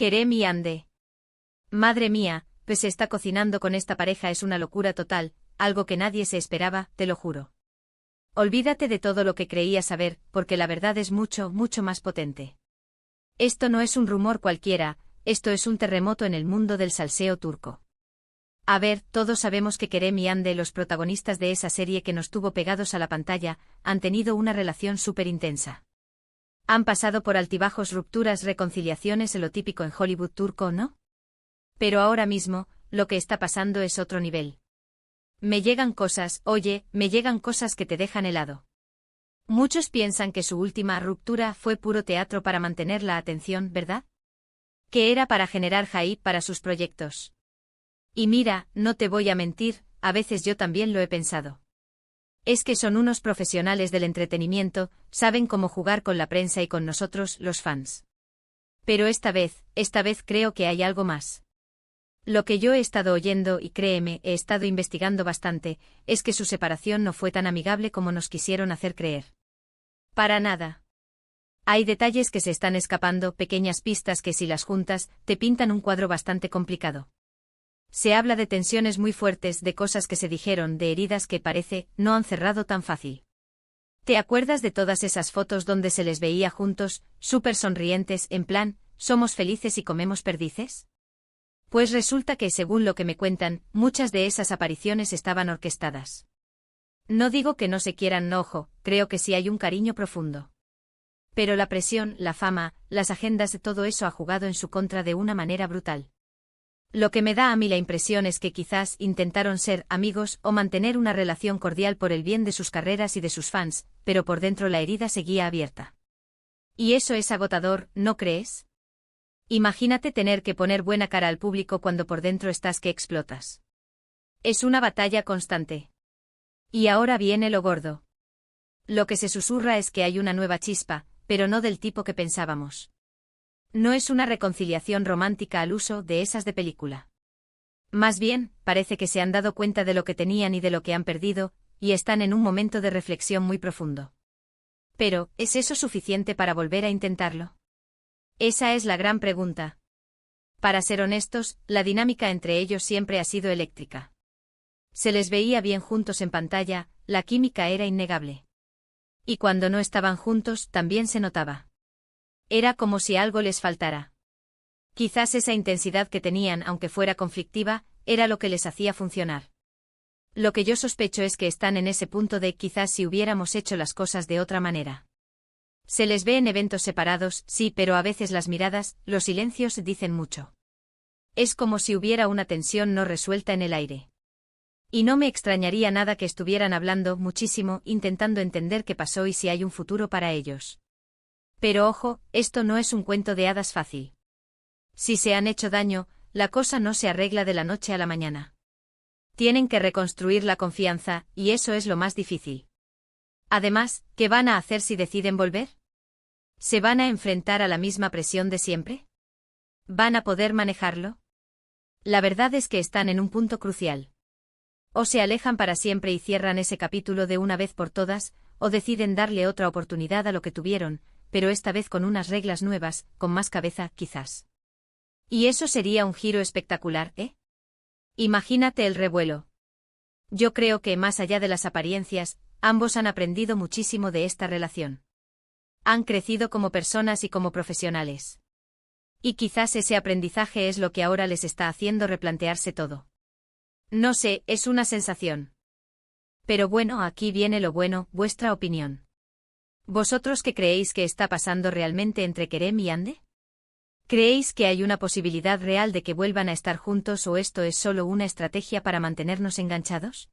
Kerem y Ande. Madre mía, pues se está cocinando con esta pareja, es una locura total, algo que nadie se esperaba, te lo juro. Olvídate de todo lo que creías saber, porque la verdad es mucho, mucho más potente. Esto no es un rumor cualquiera, esto es un terremoto en el mundo del salseo turco. A ver, todos sabemos que Kerem y Ande, los protagonistas de esa serie que nos tuvo pegados a la pantalla, han tenido una relación súper intensa. Han pasado por altibajos, rupturas, reconciliaciones, lo típico en Hollywood turco, ¿no? Pero ahora mismo, lo que está pasando es otro nivel. Me llegan cosas, oye, me llegan cosas que te dejan helado. Muchos piensan que su última ruptura fue puro teatro para mantener la atención, ¿verdad? Que era para generar hype para sus proyectos. Y mira, no te voy a mentir, a veces yo también lo he pensado. Es que son unos profesionales del entretenimiento, saben cómo jugar con la prensa y con nosotros, los fans. Pero esta vez creo que hay algo más. Lo que yo he estado oyendo, y créeme, he estado investigando bastante, es que su separación no fue tan amigable como nos quisieron hacer creer. Para nada. Hay detalles que se están escapando, pequeñas pistas que si las juntas, te pintan un cuadro bastante complicado. Se habla de tensiones muy fuertes, de cosas que se dijeron, de heridas que parece, no han cerrado tan fácil. ¿Te acuerdas de todas esas fotos donde se les veía juntos, súper sonrientes, en plan, somos felices y comemos perdices? Pues resulta que, según lo que me cuentan, muchas de esas apariciones estaban orquestadas. No digo que no se quieran, no, ojo, creo que sí hay un cariño profundo. Pero la presión, la fama, las agendas, de todo eso ha jugado en su contra de una manera brutal. Lo que me da a mí la impresión es que quizás intentaron ser amigos o mantener una relación cordial por el bien de sus carreras y de sus fans, pero por dentro la herida seguía abierta. Y eso es agotador, ¿no crees? Imagínate tener que poner buena cara al público cuando por dentro estás que explotas. Es una batalla constante. Y ahora viene lo gordo. Lo que se susurra es que hay una nueva chispa, pero no del tipo que pensábamos. No es una reconciliación romántica al uso de esas de película. Más bien, parece que se han dado cuenta de lo que tenían y de lo que han perdido, y están en un momento de reflexión muy profundo. Pero, ¿es eso suficiente para volver a intentarlo? Esa es la gran pregunta. Para ser honestos, la dinámica entre ellos siempre ha sido eléctrica. Se les veía bien juntos en pantalla, la química era innegable. Y cuando no estaban juntos, también se notaba. Era como si algo les faltara. Quizás esa intensidad que tenían, aunque fuera conflictiva, era lo que les hacía funcionar. Lo que yo sospecho es que están en ese punto de quizás si hubiéramos hecho las cosas de otra manera. Se les ve en eventos separados, sí, pero a veces las miradas, los silencios dicen mucho. Es como si hubiera una tensión no resuelta en el aire. Y no me extrañaría nada que estuvieran hablando muchísimo, intentando entender qué pasó y si hay un futuro para ellos. Pero ojo, esto no es un cuento de hadas fácil. Si se han hecho daño, la cosa no se arregla de la noche a la mañana. Tienen que reconstruir la confianza, y eso es lo más difícil. Además, ¿qué van a hacer si deciden volver? ¿Se van a enfrentar a la misma presión de siempre? ¿Van a poder manejarlo? La verdad es que están en un punto crucial. O se alejan para siempre y cierran ese capítulo de una vez por todas, o deciden darle otra oportunidad a lo que tuvieron, pero esta vez con unas reglas nuevas, con más cabeza, quizás. Y eso sería un giro espectacular, ¿eh? Imagínate el revuelo. Yo creo que, más allá de las apariencias, ambos han aprendido muchísimo de esta relación. Han crecido como personas y como profesionales. Y quizás ese aprendizaje es lo que ahora les está haciendo replantearse todo. No sé, es una sensación. Pero bueno, aquí viene lo bueno, vuestra opinión. ¿Vosotros qué creéis que está pasando realmente entre Kerem y Ande? ¿Creéis que hay una posibilidad real de que vuelvan a estar juntos o esto es solo una estrategia para mantenernos enganchados?